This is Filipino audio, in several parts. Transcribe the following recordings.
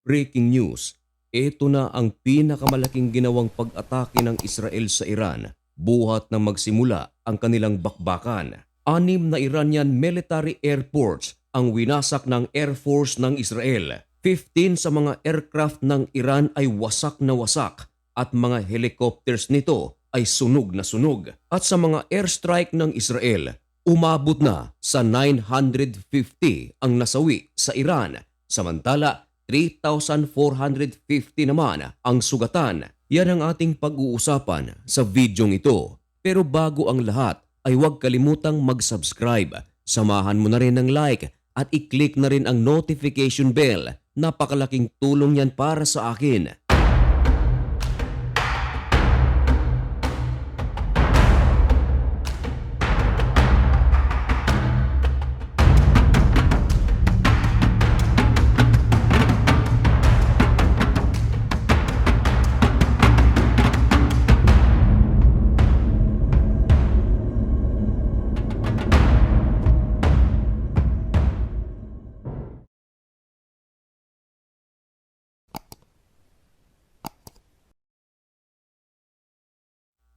Breaking news, ito na ang pinakamalaking ginawang pag-atake ng Israel sa Iran buhat na magsimula ang kanilang bakbakan. 6 na Iranian military airports ang winasak ng Air Force ng Israel. 15 sa mga aircraft ng Iran ay wasak na wasak at mga helicopters nito ay sunog na sunog. At sa mga airstrike ng Israel, umabot na sa 950 ang nasawi sa Iran. Samantala, 3,450 naman ang sugatan. Yan ang ating pag-uusapan sa videong ito. Pero bago ang lahat ay huwag kalimutang mag-subscribe. Samahan mo na rin ng like at i-click na rin ang notification bell. Napakalaking tulong yan para sa akin.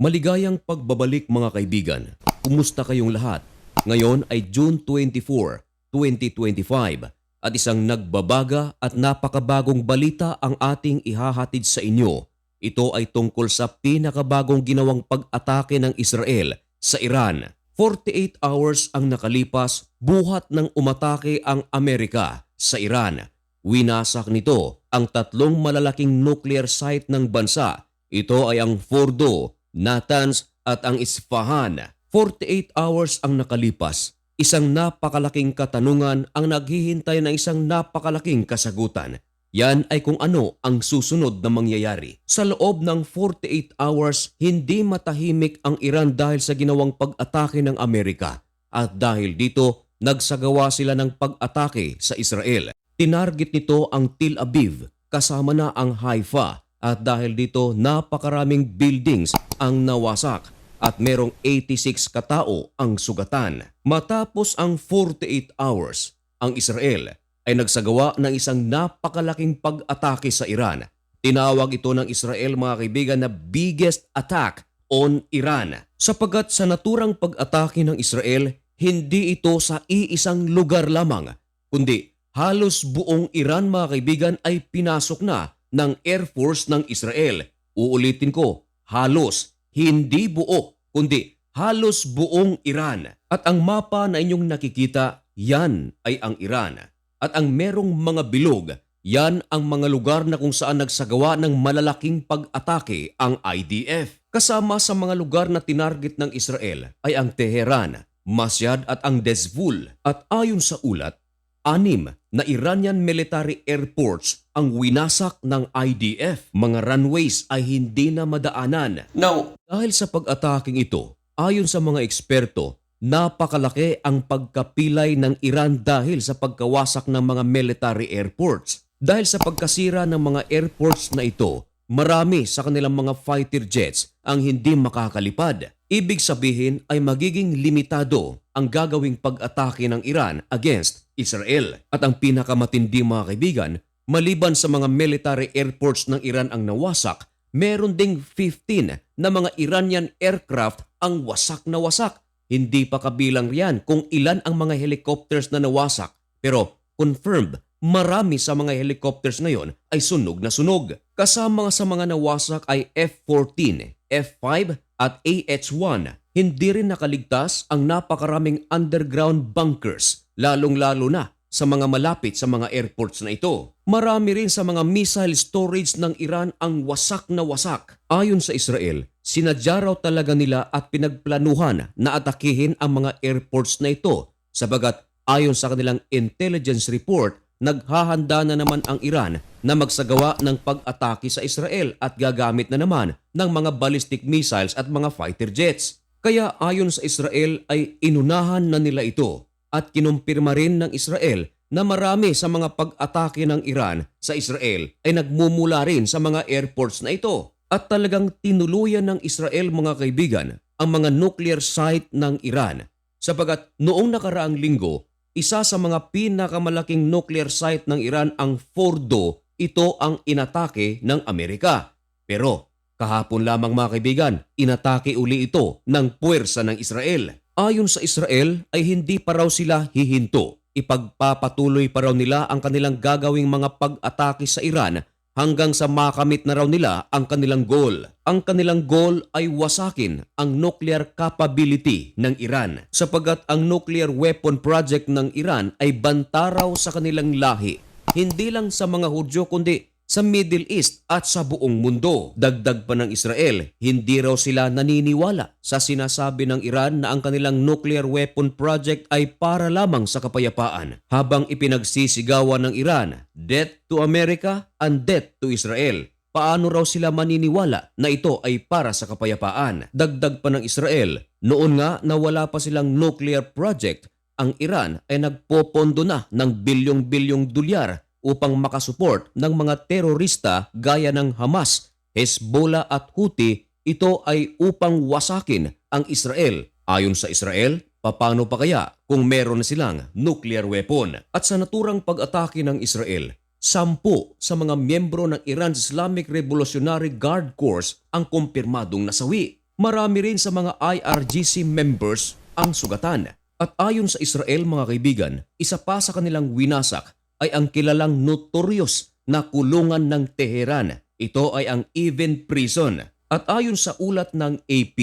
Maligayang pagbabalik mga kaibigan. Kumusta kayong lahat? Ngayon ay June 24, 2025 at isang nagbabaga at napakabagong balita ang ating ihahatid sa inyo. Ito ay tungkol sa pinakabagong ginawang pag-atake ng Israel sa Iran. 48 hours ang nakalipas buhat ng umatake ang Amerika sa Iran. Winasak nito ang 3 malalaking nuclear site ng bansa. Ito ay ang Fordo, Natanz at ang Isfahan. 48 hours ang nakalipas. Isang napakalaking katanungan ang naghihintay ng isang napakalaking kasagutan. Yan ay kung ano ang susunod na mangyayari. Sa loob ng 48 hours, hindi matahimik ang Iran dahil sa ginawang pag-atake ng Amerika. At dahil dito, nagsagawa sila ng pag-atake sa Israel. Tinarget nito ang Tel Aviv, kasama na ang Haifa. At dahil dito, napakaraming buildings ang nawasak at merong 86 katao ang sugatan. Matapos ang 48 hours, ang Israel ay nagsagawa ng isang napakalaking pag-atake sa Iran. Tinawag ito ng Israel mga kaibigan na biggest attack on Iran. Sapagat sa naturang pag-atake ng Israel, hindi ito sa iisang lugar lamang, kundi halos buong Iran mga kaibigan ay pinasok na ng Air Force ng Israel. Uulitin ko, halos, hindi buo, kundi halos buong Iran. At ang mapa na inyong nakikita, yan ay ang Iran. At ang merong mga bilog, yan ang mga lugar na kung saan nagsagawa ng malalaking pag-atake ang IDF. Kasama sa mga lugar na tinarget ng Israel ay ang Tehran, Masyad at ang Dezful. At ayon sa ulat, 6 na Iranian military airports ang winasak ng IDF. Mga runways ay hindi na madaanan. Now, dahil sa pag-ataking ito, ayon sa mga eksperto, napakalaki ang pagkapilay ng Iran dahil sa pagkawasak ng mga military airports. Dahil sa pagkasira ng mga airports na ito, marami sa kanilang mga fighter jets ang hindi makakalipad. Ibig sabihin ay magiging limitado ang gagawing pag-atake ng Iran against Israel. At ang pinakamatindi mga kaibigan, maliban sa mga military airports ng Iran ang nawasak, meron ding 15 na mga Iranian aircraft ang wasak na wasak. Hindi pa kabilang riyan kung ilan ang mga helicopters na nawasak. Pero confirmed, marami sa mga helicopters ngayon ay sunog na sunog. Kasama sa mga nawasak ay F-14, F-5 at AH-1. Hindi rin nakaligtas ang napakaraming underground bunkers, lalong-lalo na sa mga malapit sa mga airports na ito. Marami rin sa mga missile storage ng Iran ang wasak na wasak. Ayon sa Israel, sinadya raw talaga nila at pinagplanuhan na atakihin ang mga airports na ito. Sabagat ayon sa kanilang intelligence report, naghahanda na naman ang Iran na magsagawa ng pag-atake sa Israel at gagamit na naman ng mga ballistic missiles at mga fighter jets. Kaya ayon sa Israel ay inunahan na nila ito at kinumpirma rin ng Israel na marami sa mga pag-atake ng Iran sa Israel ay nagmumula rin sa mga airports na ito. At talagang tinuluyan ng Israel mga kaibigan ang mga nuclear site ng Iran. Sapagat noong nakaraang linggo, isa sa mga pinakamalaking nuclear site ng Iran ang Fordo ito ang inatake ng Amerika. Pero kahapon lamang mga kaibigan, inatake uli ito ng puwersa ng Israel. Ayon sa Israel ay hindi pa raw sila hihinto. Ipagpapatuloy pa raw nila ang kanilang gagawing mga pag-atake sa Iran hanggang sa makamit na raw nila ang kanilang goal. Ang kanilang goal ay wasakin ang nuclear capability ng Iran sapagkat ang nuclear weapon project ng Iran ay banta raw sa kanilang lahi. Hindi lang sa mga Hudyo kundi sa Middle East at sa buong mundo. Dagdag pa ng Israel, hindi raw sila naniniwala sa sinasabi ng Iran na ang kanilang nuclear weapon project ay para lamang sa kapayapaan. Habang ipinagsisigawan ng Iran, death to America and death to Israel. Paano raw sila maniniwala na ito ay para sa kapayapaan? Dagdag pa ng Israel, noon nga na wala pa silang nuclear project, ang Iran ay nagpopondo na ng bilyong-bilyong dolyar upang makasupport ng mga terorista gaya ng Hamas, Hezbollah at Houthi. Ito ay upang wasakin ang Israel. Ayon sa Israel, paano pa kaya kung meron na silang nuclear weapon? At sa naturang pag-atake ng Israel, 10 sa mga miyembro ng Iran's Islamic Revolutionary Guard Corps ang kumpirmadong nasawi. Marami rin sa mga IRGC members ang sugatan. At ayon sa Israel mga kaibigan, isa pa sa kanilang winasak ay ang kilalang notorious na kulungan ng Teheran. Ito ay ang Evin Prison. At ayon sa ulat ng AP,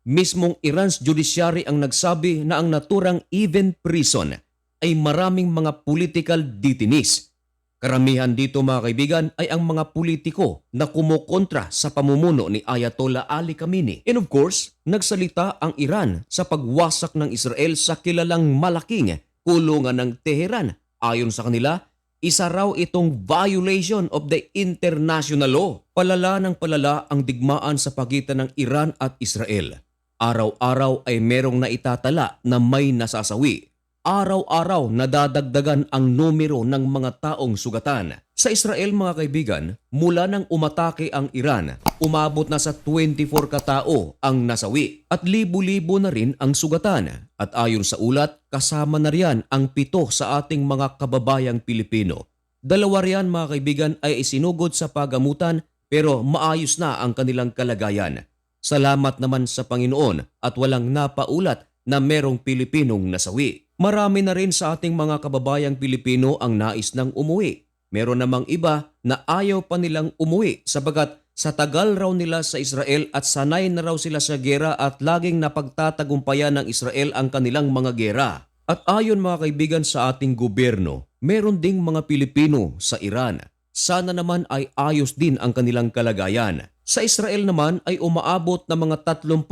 mismong Iran's judiciary ang nagsabi na ang naturang Evin Prison ay maraming mga political detainees. Karamihan dito mga kaibigan ay ang mga politiko na kumukontra sa pamumuno ni Ayatollah Ali Khamenei. And of course, nagsalita ang Iran sa pagwasak ng Israel sa kilalang malaking kulungan ng Teheran. Ayon sa kanila, isa raw itong violation of the international law. Palala ng palala ang digmaan sa pagitan ng Iran at Israel. Araw-araw ay merong naitatala na may nasasawi. Araw-araw nadadagdagan ang numero ng mga taong sugatan. Sa Israel mga kaibigan, mula nang umatake ang Iran, umabot na sa 24 katao ang nasawi at libo-libo na rin ang sugatan. At ayon sa ulat, kasama na riyan ang 7 sa ating mga kababayang Pilipino. 2 riyan mga kaibigan ay isinugod sa pagamutan pero maayos na ang kanilang kalagayan. Salamat naman sa Panginoon at walang napaulat na merong Pilipinong nasawi. Marami na rin sa ating mga kababayang Pilipino ang nais ng umuwi. Meron namang iba na ayaw pa nilang umuwi sabagat sa tagal raw nila sa Israel at sanay na raw sila sa gera at laging napagtatagumpayan ng Israel ang kanilang mga gera. At ayon mga kaibigan sa ating gobyerno, meron ding mga Pilipino sa Iran. Sana naman ay ayos din ang kanilang kalagayan. Sa Israel naman ay umaabot na mga 30,000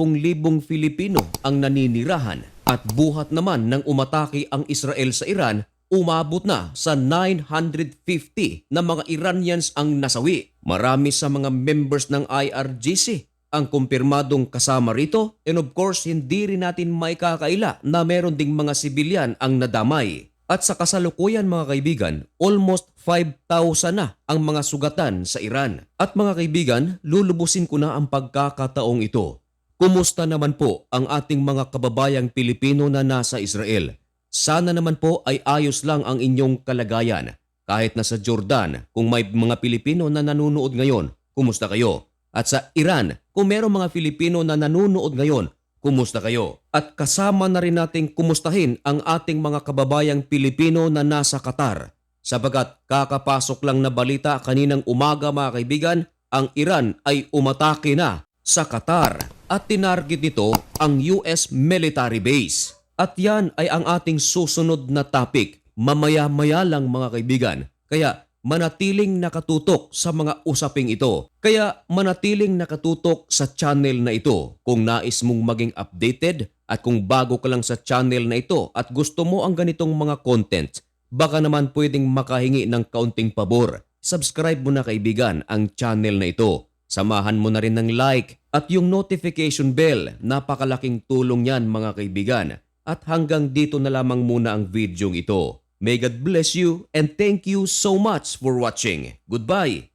Filipino ang naninirahan. At buhat naman ng umatake ang Israel sa Iran, umabot na sa 950 na mga Iranians ang nasawi. Marami sa mga members ng IRGC ang kumpirmadong kasama rito, and of course hindi rin natin maikakaila na meron ding mga sibilyan ang nadamay. At sa kasalukuyan mga kaibigan, almost 5,000 na ang mga sugatan sa Iran. At mga kaibigan, lulubusin ko na ang pagkakataong ito. Kumusta naman po ang ating mga kababayang Pilipino na nasa Israel? Sana naman po ay ayos lang ang inyong kalagayan. Kahit nasa Jordan, kung may mga Pilipino na nanonood ngayon, kumusta kayo? At sa Iran, kung mayroong mga Pilipino na nanonood ngayon, kumusta kayo? At kasama na rin nating kumustahin ang ating mga kababayang Pilipino na nasa Qatar. Sabagat kakapasok lang na balita kaninang umaga mga kaibigan, ang Iran ay umatake na sa Qatar at tinarget nito ang US military base. At yan ay ang ating susunod na topic. Mamaya-maya lang mga kaibigan. Kaya manatiling nakatutok sa mga usaping ito. Kaya manatiling nakatutok sa channel na ito. Kung nais mong maging updated at kung bago ka lang sa channel na ito at gusto mo ang ganitong mga content, baka naman pwedeng makahingi ng kaunting pabor. Subscribe mo na kaibigan ang channel na ito. Samahan mo na rin ng like at yung notification bell. Napakalaking tulong yan mga kaibigan. At hanggang dito na lamang muna ang video ito. May God bless you and thank you so much for watching. Goodbye!